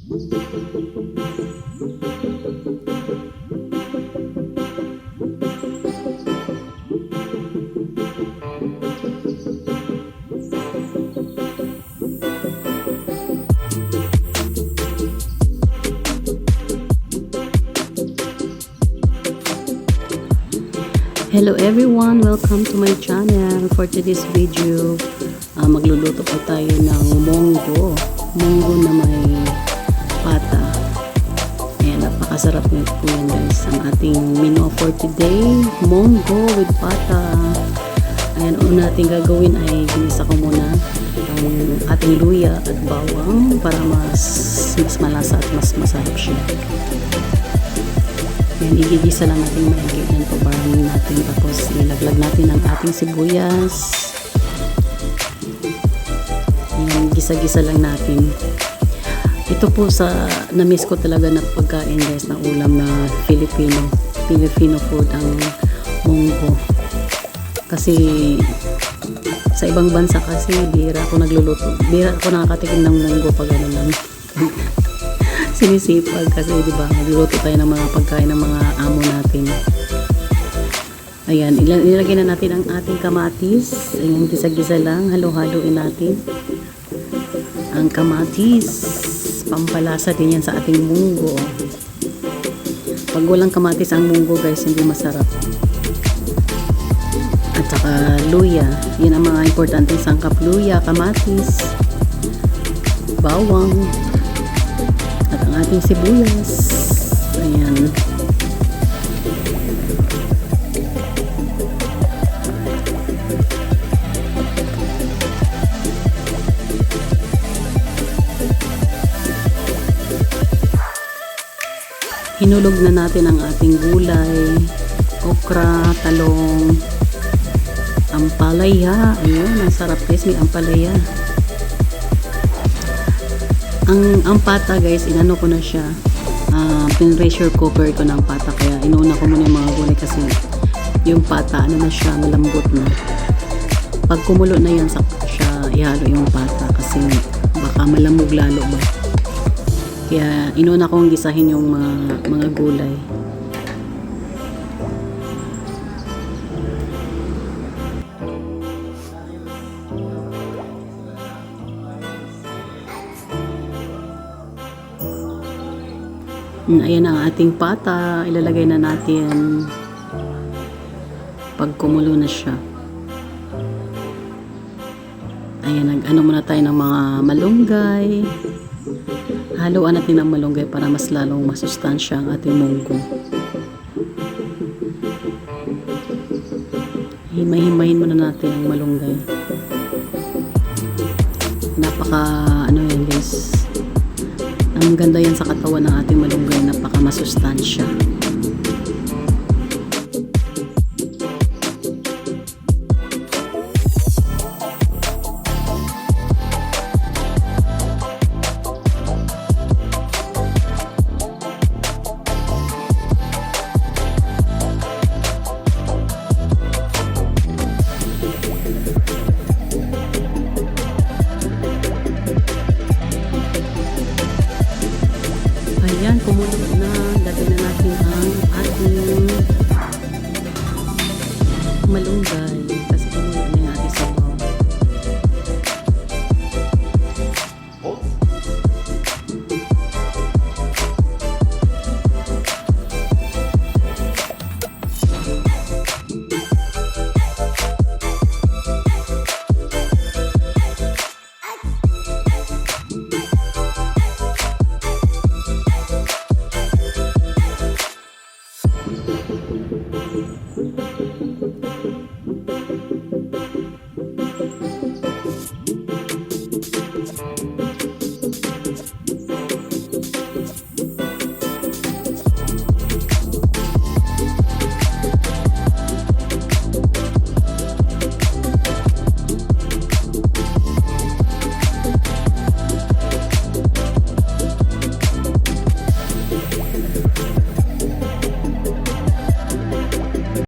Hello everyone! Welcome to my channel. For today's video, magluluto po tayo ng munggo. Munggo na may pata. Ayan, napakasarap nito po yan guys. Ang ating menu for today, munggo with pata. Ayan, una natin gagawin ay ginisa ko muna ang ating luya at bawang para mas malasa at mas masarap siya. Yan, igigisa lang natin maigi yan po para natin, tapos ilaglag natin ang ating sibuyas. Yan, gisa-gisa lang natin. Ito po sa na-miss ko talaga na pagkain guys, na ulam na Filipino food ang munggo. Kasi sa ibang bansa kasi bihira ako nagluluto. Bihira ako nakakatikim ng munggo pag ano lang. Sinisipag kasi di ba nagluluto tayo ng mga pagkain ng mga amo natin. Ayan, ilagay na natin ang ating kamatis. Ayan, gisa-gisa lang, halo-haloin natin ang kamatis. Pampalasa din yan sa ating munggo. Pag walang kamatis ang munggo guys, hindi masarap. At saka luya, yan ang mga importanteng sangkap: luya, kamatis, bawang, at ang ating sibuyas. Ayan. Hinulog na natin ang ating gulay, okra, talong, ampalaya. Ayun, ang sarap guys, may ampalaya. Ang pata guys, inano ko na siya, pin-pressure cooker ko ng pata, kaya inuuna ko muna yung mga gulay kasi yung pata ano na siya, malambot na. Pag kumulo na yan, saka siya ihalo yung pata kasi baka malamog lalo ba. Kaya inuuna kong gisahin yung mga gulay. Ayan ang ating pata, ilalagay na natin pag kumulo na siya. Ayan, nag-ano muna tayo ng mga malunggay. Haluan natin ang malunggay para mas lalong masustansya ang ating munggo. Himay-himayin muna natin ang malunggay. Napaka ano yan guys, ang ganda yan sa katawan ng ating malunggay, napaka masustansya. Ayan, kumulo na. Lagay na natin ang ating malunggay.